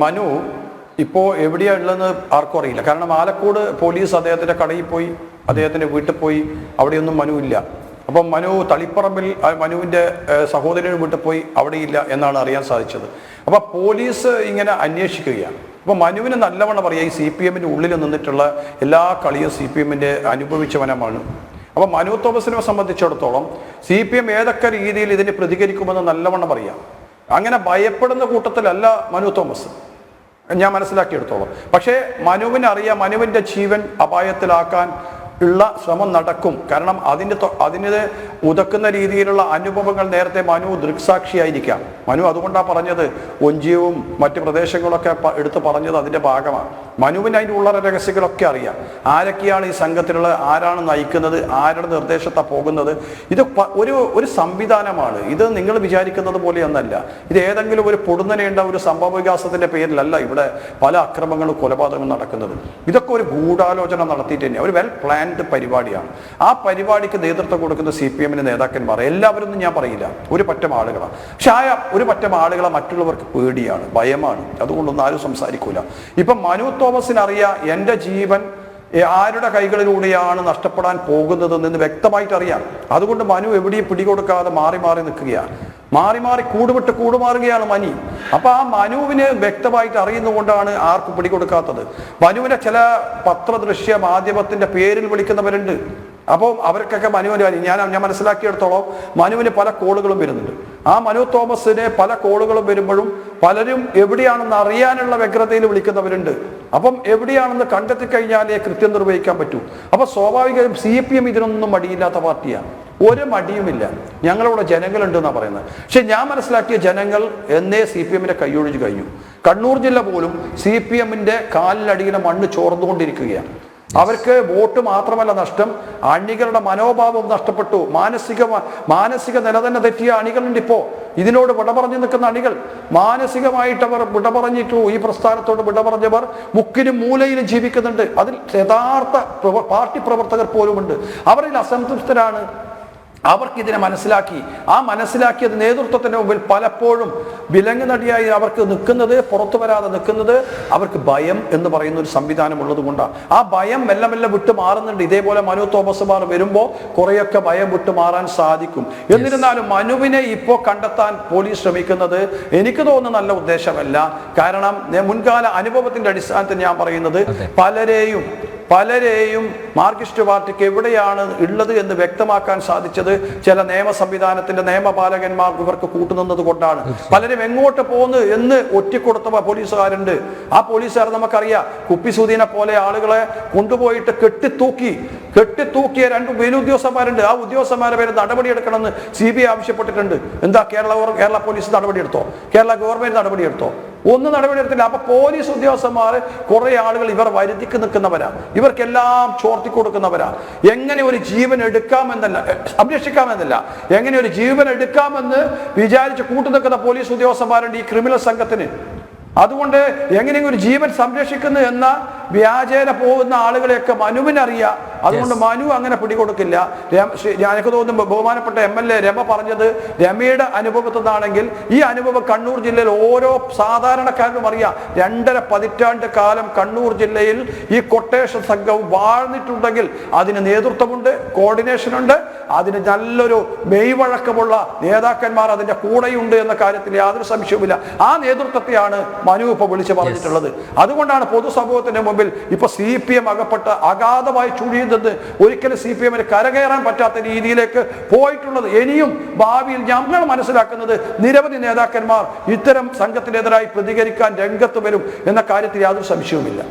മനു ഇപ്പോൾ എവിടെയാണ് ഉള്ളതെന്ന് ആർക്കും അറിയില്ല. കാരണം ആലക്കോട് പോലീസ് അദ്ദേഹത്തിൻ്റെ കടയിൽ പോയി, അദ്ദേഹത്തിൻ്റെ വീട്ടിൽ പോയി, അവിടെയൊന്നും മനു ഇല്ല. അപ്പം മനു തളിപ്പറമ്പിൽ മനുവിൻ്റെ സഹോദരന് വീട്ടിൽ പോയി, അവിടെയില്ല എന്നാണ് അറിയാൻ സാധിച്ചത്. അപ്പോൾ പോലീസ് ഇങ്ങനെ അന്വേഷിക്കുകയാണ്. അപ്പോൾ മനുവിന് നല്ലവണ്ണം പറയാം, ഈ CPM-ൻ്റെ ഉള്ളിൽ നിന്നിട്ടുള്ള എല്ലാ കളിയും CPM-ൻ്റെ അനുഭവിച്ചവനമാണ്. അപ്പോൾ മനു തോമസിനെ സംബന്ധിച്ചിടത്തോളം CPM ഏതൊക്കെ രീതിയിൽ ഇതിന് പ്രതികരിക്കുമെന്ന് നല്ലവണ്ണം അറിയാം. അങ്ങനെ ഭയപ്പെടുന്ന കൂട്ടത്തിലല്ല മനു തോമസ്, ഞാൻ മനസ്സിലാക്കിയെടുത്തോളം. പക്ഷേ മനുവിനറിയാം മനുവിൻ്റെ ജീവൻ അപായത്തിലാക്കാൻ ഉള്ള ശ്രമം നടക്കും. കാരണം അതിന് ഉതക്കുന്ന രീതിയിലുള്ള അനുഭവങ്ങൾ നേരത്തെ മനു ദൃക്സാക്ഷിയായിരിക്കാം. മനു അതുകൊണ്ടാണ് പറഞ്ഞത്, ഒഞ്ചിയവും മറ്റ് പ്രദേശങ്ങളൊക്കെ എടുത്ത് പറഞ്ഞത് അതിൻ്റെ ഭാഗമാണ്. മനുവിന് അതിൻ്റെ ഉള്ള രഹസ്യങ്ങളൊക്കെ അറിയാം. ആരൊക്കെയാണ് ഈ സംഘത്തിലുള്ളത്, ആരാണ് നയിക്കുന്നത്, ആരുടെ നിർദ്ദേശത്താണ് പോകുന്നത്. ഇത് ഒരു സംവിധാനമാണ്. ഇത് നിങ്ങൾ വിചാരിക്കുന്നത് പോലെയൊന്നല്ല. ഇത് ഏതെങ്കിലും ഒരു പൊടുന്നനെയുണ്ട ഒരു സംഭവ വികാസത്തിൻ്റെ പേരിലല്ല ഇവിടെ പല അക്രമങ്ങളും കൊലപാതകങ്ങളും നടക്കുന്നത്. ഇതൊക്കെ ഒരു ഗൂഢാലോചന നടത്തിയിട്ട് തന്നെയാണ്, ഒരു വെൽ പ്ലാൻഡ് പരിപാടിയാണ്. ആ പരിപാടിക്ക് നേതൃത്വം കൊടുക്കുന്ന CPM-ന്റെ നേതാക്കന്മാർ എല്ലാവരും ഞാൻ പറയില്ല, ഒരു പറ്റം ആളുകളാണ്. പക്ഷെ ഒരു പറ്റം ആളുകളെ മറ്റുള്ളവർക്ക് പേടിയാണ്, ഭയമാണ്. അതുകൊണ്ടൊന്നും ആരും സംസാരിക്കൂല. ഇപ്പം മനു തോമസിനറിയാം എൻ്റെ ജീവൻ ആരുടെ കൈകളിലൂടെയാണ് നഷ്ടപ്പെടാൻ പോകുന്നതെന്ന് വ്യക്തമായിട്ട് അറിയാം. അതുകൊണ്ട് മനു എവിടെയും പിടികൊടുക്കാതെ മാറി മാറി നിൽക്കുകയാണ്, മാറി കൂടുവിട്ട് കൂടുമാറുകയാണ് മനി. അപ്പൊ ആ മനുവിന് വ്യക്തമായിട്ട് അറിയുന്നതുകൊണ്ടാണ് ആർക്കും പിടികൊടുക്കാത്തത്. മനുവിനെ ചില പത്രദൃശ്യ മാധ്യമത്തിന്റെ പേരിൽ വിളിക്കുന്നവരുണ്ട്. അപ്പോൾ അവർക്കൊക്കെ മനുവിന് ഞാൻ മനസ്സിലാക്കിയെടുത്തോളം മനുവിന് പല കോളുകളും വരുന്നുണ്ട്. ആ മനു തോമസിന് പല കോളുകളും വരുമ്പോഴും പലരും എവിടെയാണെന്ന് അറിയാനുള്ള വ്യഗ്രതയിൽ വിളിക്കുന്നവരുണ്ട്. അപ്പം എവിടെയാണെന്ന് കണ്ടെത്തി കഴിഞ്ഞാലേ കൃത്യം നിർവഹിക്കാൻ പറ്റൂ. അപ്പൊ സ്വാഭാവികമായും CPM ഇതിനൊന്നും മടിയില്ലാത്ത പാർട്ടിയാണ്, ഒരു മടിയുമില്ല. ഞങ്ങളിവിടെ ജനങ്ങളുണ്ട് എന്നാണ് പറയുന്നത്. പക്ഷെ ഞാൻ മനസ്സിലാക്കിയ ജനങ്ങൾ എന്നേ CPM-ന്റെ കൈയൊഴിഞ്ഞു കഴിഞ്ഞു. കണ്ണൂർ ജില്ല പോലും CPM-ന്റെ കാലിലടിയിലെ മണ്ണ് ചോർന്നുകൊണ്ടിരിക്കുകയാണ്. അവർക്ക് വോട്ട് മാത്രമല്ല നഷ്ടം, അണികളുടെ മനോഭാവം നഷ്ടപ്പെട്ടു. മാനസിക നില തന്നെ തെറ്റിയ അണികളുണ്ട്. ഇപ്പോൾ ഇതിനോട് വിട പറഞ്ഞു നിൽക്കുന്ന അണികൾ, മാനസികമായിട്ട് അവർ വിട പറഞ്ഞിട്ടു. ഈ പ്രസ്ഥാനത്തോട് വിട പറഞ്ഞവർ മുക്കിനും മൂലയിലും ജീവിക്കുന്നുണ്ട്. അതിൽ യഥാർത്ഥ പാർട്ടി പ്രവർത്തകർ പോലുമുണ്ട്. അവരിൽ അസംതൃപ്തരാണ്. അവർക്കിതിനെ മനസ്സിലാക്കിയത് നേതൃത്വത്തിന്റെ മുമ്പിൽ പലപ്പോഴും വിലങ്ങുനടിയായി അവർക്ക് നിൽക്കുന്നത്, പുറത്തു വരാതെ നിൽക്കുന്നത് അവർക്ക് ഭയം എന്ന് പറയുന്ന ഒരു സംവിധാനം ഉള്ളത് കൊണ്ടാണ്. ആ ഭയം മെല്ലെ മെല്ലെ വിട്ടു മാറുന്നുണ്ട്. ഇതേപോലെ മനു തോമസുമാർ വരുമ്പോൾ കുറേയൊക്കെ ഭയം വിട്ടു മാറാൻ സാധിക്കും. എന്നിരുന്നാലും മനുവിനെ ഇപ്പോൾ കണ്ടെത്താൻ പോലീസ് ശ്രമിക്കുന്നത് എനിക്ക് തോന്നുന്ന നല്ല ഉദ്ദേശമല്ല. കാരണം മുൻകാല അനുഭവത്തിന്റെ അടിസ്ഥാനത്തിൽ ഞാൻ പറയുന്നത് പലരെയും മാർക്സിസ്റ്റ് പാർട്ടിക്ക് എവിടെയാണ് ഉള്ളത് എന്ന് വ്യക്തമാക്കാൻ സാധിച്ചത് ചില നിയമ സംവിധാനത്തിന്റെ നിയമപാലകന്മാർ ഇവർക്ക് കൂട്ടുനിന്നത് കൊണ്ടാണ്. പലരും എങ്ങോട്ട് പോകുന്നു എന്ന് ഒറ്റിക്കൊടുത്ത പോലീസുകാരുണ്ട്. ആ പോലീസുകാർ നമുക്കറിയാം, കുപ്പിസൂദീനെ പോലെ ആളുകളെ കൊണ്ടുപോയിട്ട് കെട്ടിത്തൂക്കിയ 2 മേലുദ്യോഗസ്ഥന്മാരുണ്ട്. ആ ഉദ്യോഗസ്ഥന്മാരെ പേര് നടപടിയെടുക്കണമെന്ന് CBI ആവശ്യപ്പെട്ടിട്ടുണ്ട്. എന്താ കേരള പോലീസ് നടപടിയെടുത്തോ? കേരള ഗവൺമെന്റ് നടപടിയെടുത്തോ? ഒന്നും നടപടിയെടുത്തില്ല. അപ്പൊ പോലീസ് ഉദ്യോഗസ്ഥന്മാർ കുറെ ആളുകൾ ഇവർ വരുതിക്ക് നിൽക്കുന്നവരാ, ഇവർക്കെല്ലാം ചോർത്തി കൊടുക്കുന്നവരാ. എങ്ങനെ ഒരു ജീവൻ സംരക്ഷിക്കാമെന്നല്ല, എങ്ങനെ ഒരു ജീവൻ എടുക്കാമെന്ന് വിചാരിച്ച് കൂട്ടുനിൽക്കുന്ന പോലീസ് ഉദ്യോഗസ്ഥന്മാരുണ്ട് ഈ ക്രിമിനൽ സംഘത്തിന്. അതുകൊണ്ട് എങ്ങനെയെങ്കിലും ഒരു ജീവൻ സംരക്ഷിക്കുന്നു എന്ന വ്യാജേന പോകുന്ന ആളുകളെയൊക്കെ മനുവിനറിയാം. അതുകൊണ്ട് മനു അങ്ങനെ പിടികൊടുക്കില്ല. എനിക്ക് തോന്നുന്നു ബഹുമാനപ്പെട്ട MLA രമ പറഞ്ഞത് രമയുടെ അനുഭവത്തിൽ നിന്നാണെങ്കിൽ ഈ അനുഭവം കണ്ണൂർ ജില്ലയിൽ ഓരോ സാധാരണക്കാരനും അറിയാം. 2.5 പതിറ്റാണ്ട് കാലം കണ്ണൂർ ജില്ലയിൽ ഈ കൊട്ടേഷൻ സംഘം വാഴ്ന്നിട്ടുണ്ടെങ്കിൽ അതിന് നേതൃത്വമുണ്ട്, കോർഡിനേഷൻ ഉണ്ട്, അതിന് നല്ലൊരു മെയ്വഴക്കമുള്ള നേതാക്കന്മാർ അതിന്റെ കൂടെയുണ്ട് എന്ന കാര്യത്തിൽ യാതൊരു സംശയവുമില്ല. ആ നേതൃത്വത്തെയാണ് മനു ഇപ്പൊ വിളിച്ചു പറഞ്ഞിട്ടുള്ളത്. അതുകൊണ്ടാണ് പൊതുസമൂഹത്തിന്റെ മുമ്പിൽ ഇപ്പൊ CPM അകപ്പെട്ട് അഗാധമായി ചുഴിയുന്നത്. ഒരിക്കലും CPM-ന് കരകയറാൻ പറ്റാത്ത രീതിയിലേക്ക് പോയിട്ടുള്ളത്. ഇനിയും ഭാവിയിൽ ഞങ്ങൾ മനസ്സിലാക്കുന്നത് നിരവധി നേതാക്കന്മാർ ഇത്തരം സംഘത്തിനെതിരായി പ്രതികരിക്കാൻ രംഗത്ത് വരും എന്ന കാര്യത്തിൽ യാതൊരു സംശയവുമില്ല.